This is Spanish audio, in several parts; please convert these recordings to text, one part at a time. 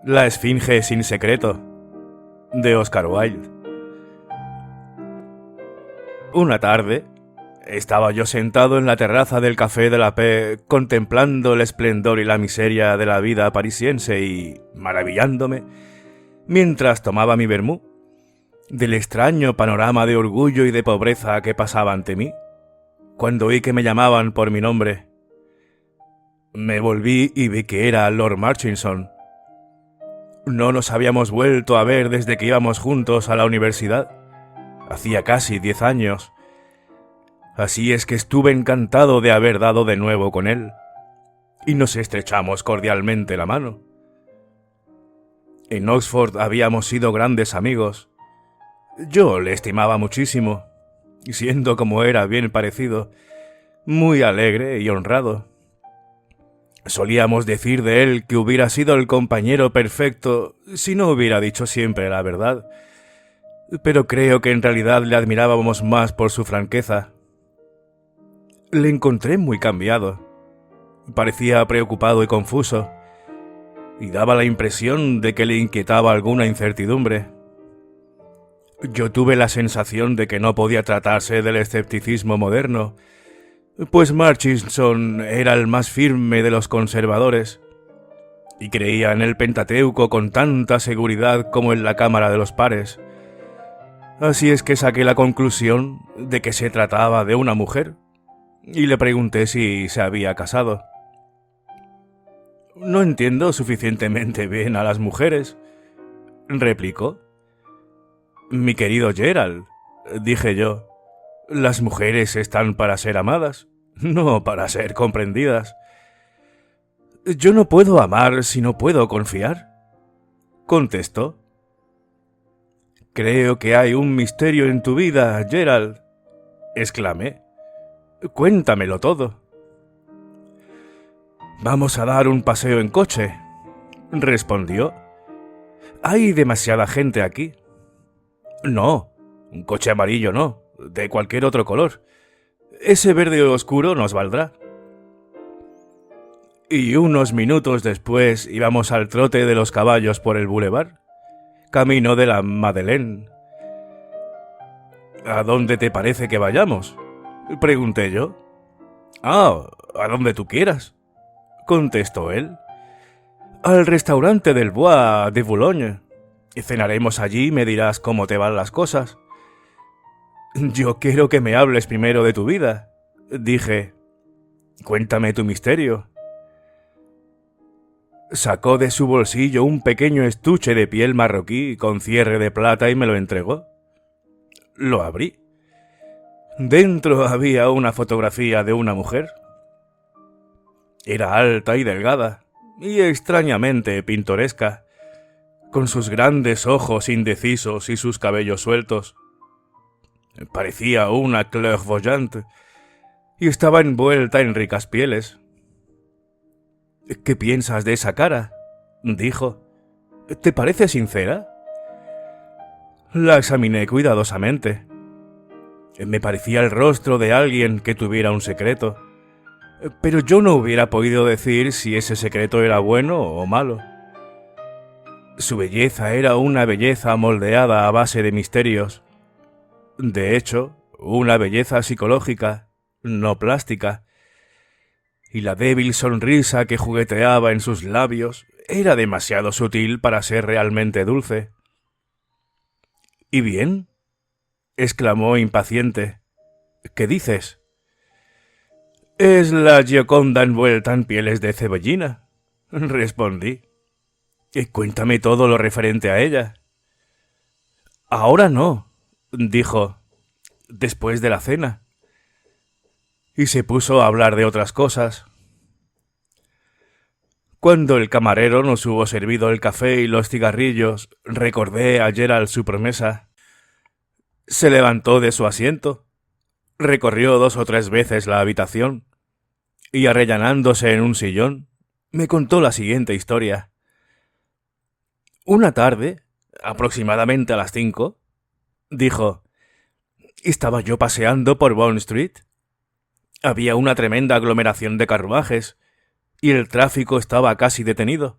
La Esfinge sin secreto, de Oscar Wilde. Una tarde, estaba yo sentado en la terraza del Café de la Paix, contemplando el esplendor y la miseria de la vida parisiense y maravillándome, mientras tomaba mi vermú, del extraño panorama de orgullo y de pobreza que pasaba ante mí, cuando oí que me llamaban por mi nombre. Me volví y vi que era Lord Murchison. No nos habíamos vuelto a ver desde que íbamos juntos a la universidad. Hacía casi 10 años. Así es que estuve encantado de haber dado de nuevo con él, y nos estrechamos cordialmente la mano. En Oxford habíamos sido grandes amigos. Yo le estimaba muchísimo, y siendo como era bien parecido, muy alegre y honrado. Solíamos decir de él que hubiera sido el compañero perfecto si no hubiera dicho siempre la verdad, pero creo que en realidad le admirábamos más por su franqueza. Le encontré muy cambiado. Parecía preocupado y confuso, y daba la impresión de que le inquietaba alguna incertidumbre. Yo tuve la sensación de que no podía tratarse del escepticismo moderno, pues Murchison era el más firme de los conservadores, y creía en el Pentateuco con tanta seguridad como en la Cámara de los Pares. Así es que saqué la conclusión de que se trataba de una mujer, y le pregunté si se había casado. «No entiendo suficientemente bien a las mujeres», replicó. «Mi querido Gerald», dije yo, «las mujeres están para ser amadas, no para ser comprendidas». «Yo no puedo amar si no puedo confiar», contestó. «Creo que hay un misterio en tu vida, Gerald», exclamé. «Cuéntamelo todo». «Vamos a dar un paseo en coche», respondió. «Hay demasiada gente aquí». «No, un coche amarillo no, de cualquier otro color. Ese verde oscuro nos valdrá». Y unos minutos después íbamos al trote de los caballos por el boulevard, camino de la Madeleine. «¿A dónde te parece que vayamos?», pregunté yo. «Ah, a donde tú quieras», contestó él. «Al restaurante del Bois de Boulogne. Cenaremos allí y me dirás cómo te van las cosas». «Yo quiero que me hables primero de tu vida», dije. «Cuéntame tu misterio». Sacó de su bolsillo un pequeño estuche de piel marroquí con cierre de plata y me lo entregó. Lo abrí. Dentro había una fotografía de una mujer. Era alta y delgada, y extrañamente pintoresca, con sus grandes ojos indecisos y sus cabellos sueltos. Parecía una clairvoyante, y estaba envuelta en ricas pieles. «¿Qué piensas de esa cara?», dijo. «¿Te parece sincera?». La examiné cuidadosamente. Me parecía el rostro de alguien que tuviera un secreto, pero yo no hubiera podido decir si ese secreto era bueno o malo. Su belleza era una belleza moldeada a base de misterios. De hecho, una belleza psicológica, no plástica. Y la débil sonrisa que jugueteaba en sus labios era demasiado sutil para ser realmente dulce. «¿Y bien?», exclamó impaciente. «¿Qué dices?». «Es la Gioconda envuelta en pieles de cebollina», respondí. «Cuéntame todo lo referente a ella». «Ahora no», dijo. «Después de la cena». Y se puso a hablar de otras cosas. Cuando el camarero nos hubo servido el café y los cigarrillos, recordé a Gerald su promesa. Se levantó de su asiento, recorrió 2 o 3 veces la habitación, y arrellanándose en un sillón, me contó la siguiente historia. Una tarde, aproximadamente a las 5, dijo, estaba yo paseando por Bond Street. Había una tremenda aglomeración de carruajes, y el tráfico estaba casi detenido.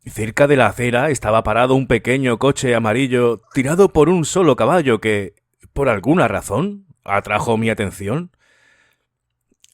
Cerca de la acera estaba parado un pequeño coche amarillo tirado por un solo caballo que, por alguna razón, atrajo mi atención.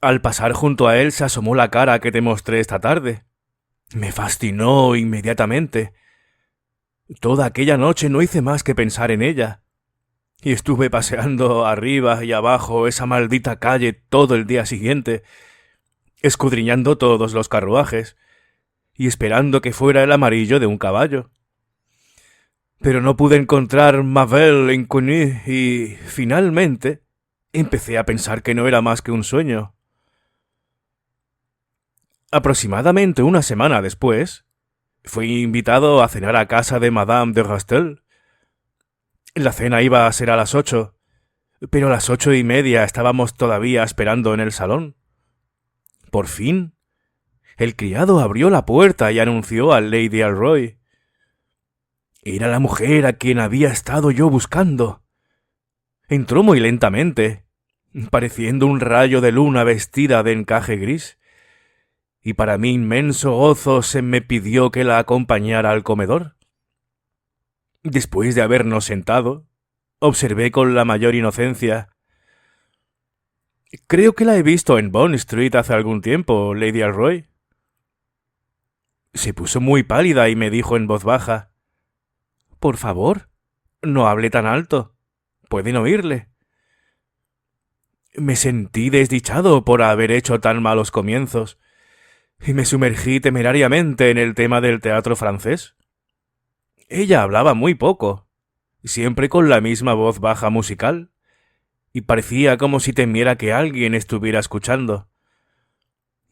Al pasar junto a él se asomó la cara que te mostré esta tarde. Me fascinó inmediatamente. Toda aquella noche no hice más que pensar en ella. Y estuve paseando arriba y abajo esa maldita calle todo el día siguiente, escudriñando todos los carruajes y esperando que fuera el amarillo de un caballo. Pero no pude encontrar Ma Belle Inconnue y, finalmente, empecé a pensar que no era más que un sueño. Aproximadamente una semana después, fui invitado a cenar a casa de Madame de Rastel. La cena iba a ser a las 8, pero a las 8:30 estábamos todavía esperando en el salón. Por fin, el criado abrió la puerta y anunció a Lady Alroy. Era la mujer a quien había estado yo buscando. Entró muy lentamente, pareciendo un rayo de luna vestida de encaje gris, y para mi inmenso gozo se me pidió que la acompañara al comedor. Después de habernos sentado, observé con la mayor inocencia: «Creo que la he visto en Bond Street hace algún tiempo, Lady Alroy». Se puso muy pálida y me dijo en voz baja: «Por favor, no hable tan alto. Pueden oírle». Me sentí desdichado por haber hecho tan malos comienzos, y me sumergí temerariamente en el tema del teatro francés. Ella hablaba muy poco, siempre con la misma voz baja musical, y parecía como si temiera que alguien estuviera escuchando.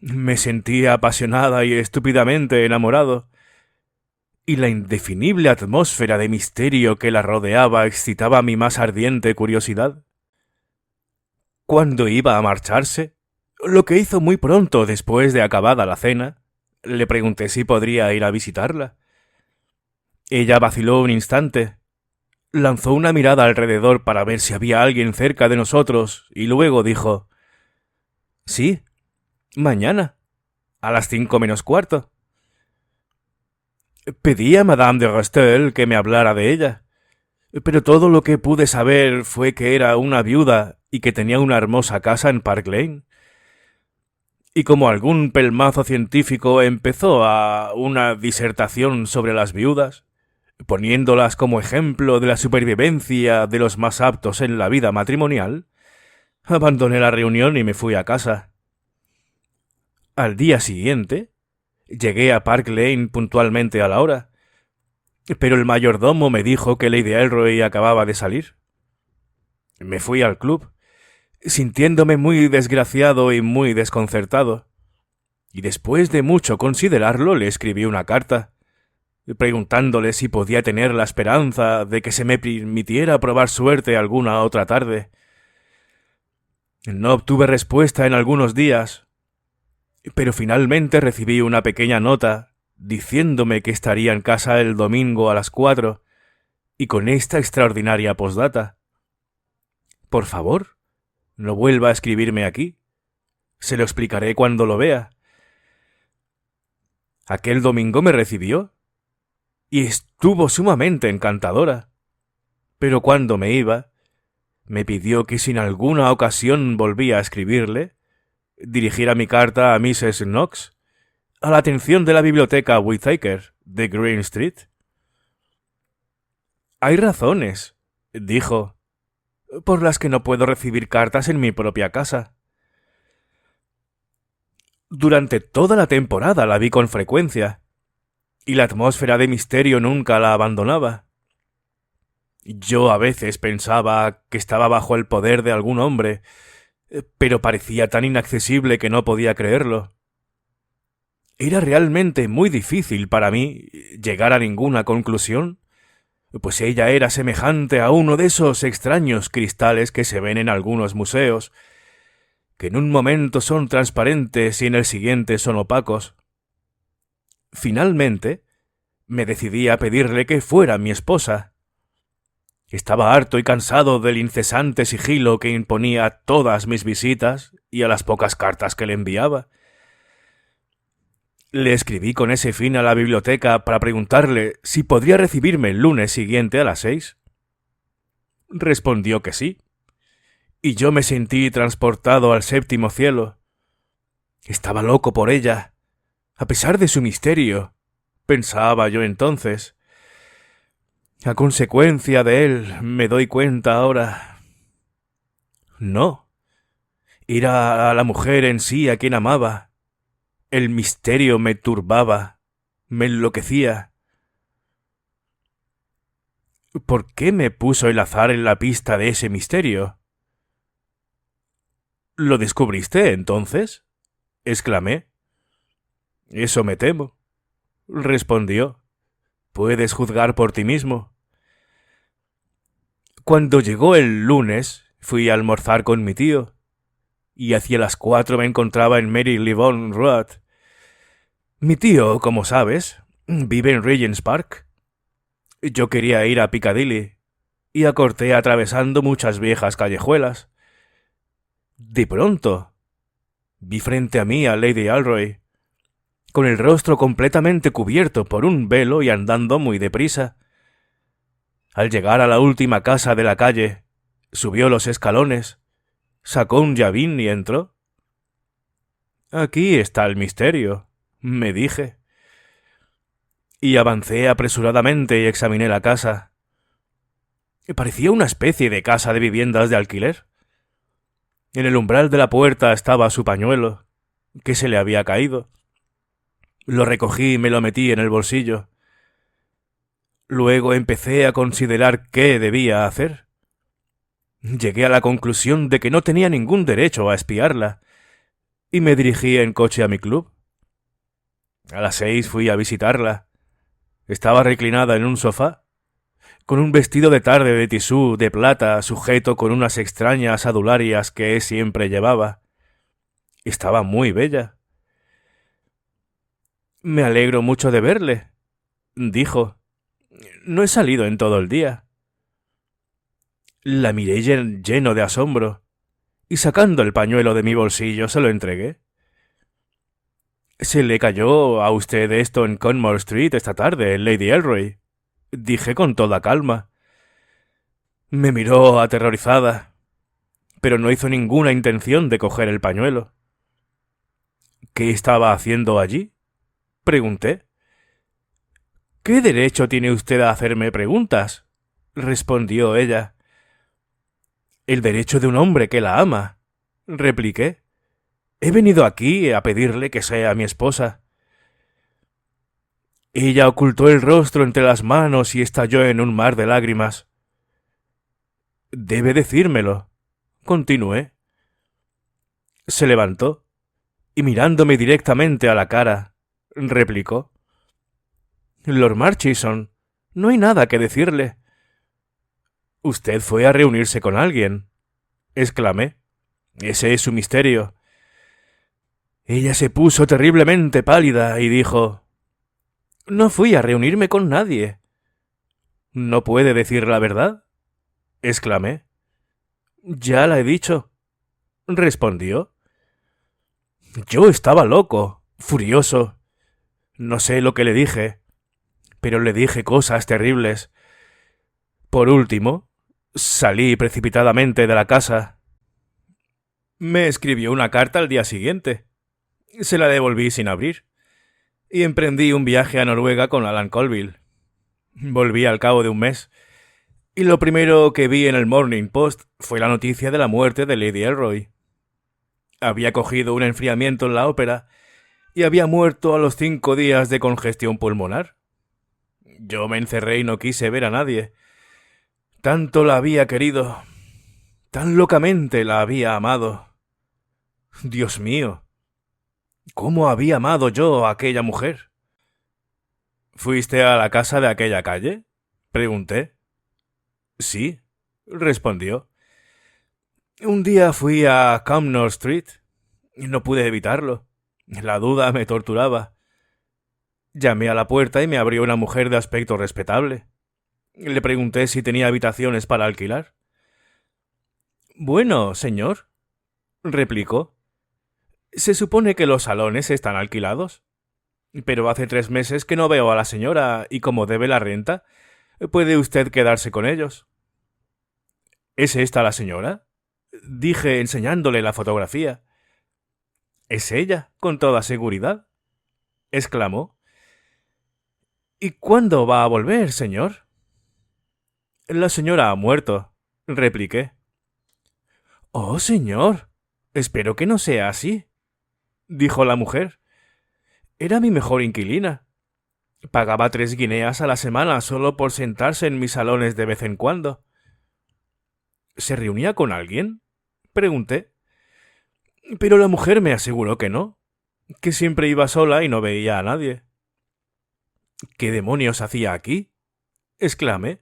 Me sentía apasionada y estúpidamente enamorado, y la indefinible atmósfera de misterio que la rodeaba excitaba mi más ardiente curiosidad. Cuando iba a marcharse, lo que hizo muy pronto después de acabada la cena, le pregunté si podría ir a visitarla. Ella vaciló un instante, lanzó una mirada alrededor para ver si había alguien cerca de nosotros y luego dijo: «Sí, mañana, a las 5:45». Pedí a Madame de Rastel que me hablara de ella, pero todo lo que pude saber fue que era una viuda y que tenía una hermosa casa en Park Lane. Y como algún pelmazo científico empezó a una disertación sobre las viudas, poniéndolas como ejemplo de la supervivencia de los más aptos en la vida matrimonial, abandoné la reunión y me fui a casa. Al día siguiente, llegué a Park Lane puntualmente a la hora, pero el mayordomo me dijo que Lady Alroy acababa de salir. Me fui al club, sintiéndome muy desgraciado y muy desconcertado, y después de mucho considerarlo le escribí una carta, preguntándole si podía tener la esperanza de que se me permitiera probar suerte alguna otra tarde. No obtuve respuesta en algunos días, pero finalmente recibí una pequeña nota diciéndome que estaría en casa el domingo a las 4 y con esta extraordinaria postdata: «Por favor, no vuelva a escribirme aquí. Se lo explicaré cuando lo vea». Aquel domingo me recibió y estuvo sumamente encantadora, pero cuando me iba, me pidió que si en alguna ocasión volvía a escribirle, dirigiera mi carta a Mrs. Knox, a la atención de la biblioteca Whittaker de Green Street. «Hay razones», dijo, «por las que no puedo recibir cartas en mi propia casa». Durante toda la temporada la vi con frecuencia, y la atmósfera de misterio nunca la abandonaba. Yo a veces pensaba que estaba bajo el poder de algún hombre, pero parecía tan inaccesible que no podía creerlo. Era realmente muy difícil para mí llegar a ninguna conclusión, pues ella era semejante a uno de esos extraños cristales que se ven en algunos museos, que en un momento son transparentes y en el siguiente son opacos. Finalmente, me decidí a pedirle que fuera mi esposa. Estaba harto y cansado del incesante sigilo que imponía a todas mis visitas y a las pocas cartas que le enviaba. Le escribí con ese fin a la biblioteca para preguntarle si podría recibirme el lunes siguiente a las 6. Respondió que sí, y yo me sentí transportado al séptimo cielo. Estaba loco por ella, a pesar de su misterio, pensaba yo entonces. A consecuencia de él, me doy cuenta ahora. No, era a la mujer en sí a quien amaba. El misterio me turbaba, me enloquecía. ¿Por qué me puso el azar en la pista de ese misterio? ¿Lo descubriste entonces? Exclamé. Eso me temo, respondió. Puedes juzgar por ti mismo. Cuando llegó el lunes, fui a almorzar con mi tío, y hacia las 4 me encontraba en Marylebone Road. Mi tío, como sabes, vive en Regent's Park. Yo quería ir a Piccadilly, y acorté atravesando muchas viejas callejuelas. De pronto, vi frente a mí a Lady Alroy, con el rostro completamente cubierto por un velo y andando muy deprisa. Al llegar a la última casa de la calle, subió los escalones, sacó un llavín y entró. Aquí está el misterio, me dije. Y avancé apresuradamente y examiné la casa. Parecía una especie de casa de viviendas de alquiler. En el umbral de la puerta estaba su pañuelo, que se le había caído. Lo recogí y me lo metí en el bolsillo. Luego empecé a considerar qué debía hacer. Llegué a la conclusión de que no tenía ningún derecho a espiarla, y me dirigí en coche a mi club. A las 6 fui a visitarla. Estaba reclinada en un sofá, con un vestido de tarde de tisú de plata sujeto con unas extrañas adularias que siempre llevaba. Estaba muy bella. Me alegro mucho de verle, dijo. No he salido en todo el día. La miré lleno de asombro, y sacando el pañuelo de mi bolsillo se lo entregué. «¿Se le cayó a usted esto en Conmore Street esta tarde, Lady Elroy?», dije con toda calma. Me miró aterrorizada, pero no hizo ninguna intención de coger el pañuelo. «¿Qué estaba haciendo allí?», pregunté. «¿Qué derecho tiene usted a hacerme preguntas?», respondió ella. «El derecho de un hombre que la ama», repliqué. «He venido aquí a pedirle que sea mi esposa». Ella ocultó el rostro entre las manos y estalló en un mar de lágrimas. «Debe decírmelo», continué. Se levantó y mirándome directamente a la cara, replicó. «Lord Murchison, no hay nada que decirle». «Usted fue a reunirse con alguien», exclamé. «Ese es su misterio». Ella se puso terriblemente pálida y dijo: «No fui a reunirme con nadie». «¿No puede decir la verdad?», exclamé. «Ya la he dicho», respondió. Yo estaba loco, furioso. No sé lo que le dije, pero le dije cosas terribles. Por último, salí precipitadamente de la casa. Me escribió una carta al día siguiente. Se la devolví sin abrir, y emprendí un viaje a Noruega con Alan Colville. Volví al cabo de un mes, y lo primero que vi en el Morning Post fue la noticia de la muerte de Lady Elroy. Había cogido un enfriamiento en la ópera y había muerto a los 5 días de congestión pulmonar. Yo me encerré y no quise ver a nadie. Tanto la había querido, tan locamente la había amado. Dios mío, ¿cómo había amado yo a aquella mujer? ¿Fuiste a la casa de aquella calle?, pregunté. Sí, respondió. Un día fui a Cumnor Street y no pude evitarlo. La duda me torturaba. Llamé a la puerta y me abrió una mujer de aspecto respetable. Le pregunté si tenía habitaciones para alquilar. «Bueno, señor», replicó. «Se supone que los salones están alquilados». Pero hace 3 meses que no veo a la señora y como debe la renta, puede usted quedarse con ellos. ¿Es esta la señora? Dije enseñándole la fotografía. Es ella, con toda seguridad, exclamó. ¿Y cuándo va a volver, señor? La señora ha muerto, repliqué. Oh, señor, espero que no sea así, dijo la mujer. Era mi mejor inquilina. Pagaba 3 guineas a la semana solo por sentarse en mis salones de vez en cuando. ¿Se reunía con alguien? Pregunté. Pero la mujer me aseguró que no, que siempre iba sola y no veía a nadie. ¿Qué demonios hacía aquí? Exclamé.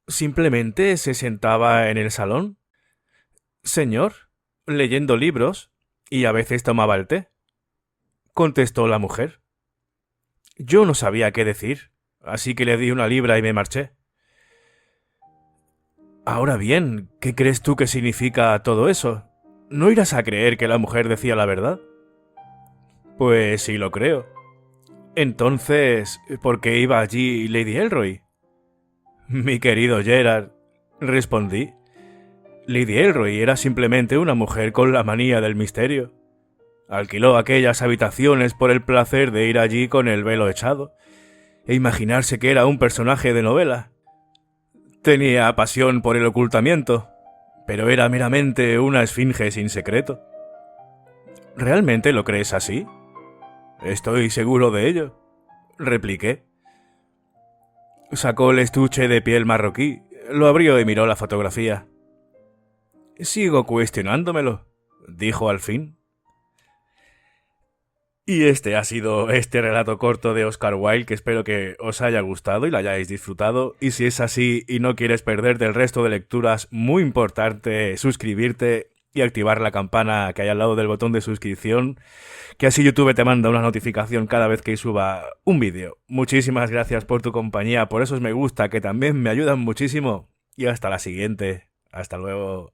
Simplemente se sentaba en el salón, señor, leyendo libros, y a veces tomaba el té, contestó la mujer. Yo no sabía qué decir, así que le di 1 libra y me marché. Ahora bien, ¿qué crees tú que significa todo eso? ¿No irás a creer que la mujer decía la verdad? Pues sí lo creo. Entonces, ¿por qué iba allí Lady Elroy? Mi querido Gerard, respondí. Lady Elroy era simplemente una mujer con la manía del misterio. Alquiló aquellas habitaciones por el placer de ir allí con el velo echado e imaginarse que era un personaje de novela. Tenía pasión por el ocultamiento, pero era meramente una esfinge sin secreto. ¿Realmente lo crees así? Estoy seguro de ello, repliqué. Sacó el estuche de piel marroquí, lo abrió y miró la fotografía. Sigo cuestionándomelo, dijo al fin. Y este ha sido este relato corto de Oscar Wilde, que espero que os haya gustado y lo hayáis disfrutado. Y si es así y no quieres perderte el resto de lecturas, muy importante suscribirte y activar la campana que hay al lado del botón de suscripción, que así YouTube te manda una notificación cada vez que suba un vídeo. Muchísimas gracias por tu compañía, por esos me gusta que también me ayudan muchísimo y hasta la siguiente. Hasta luego.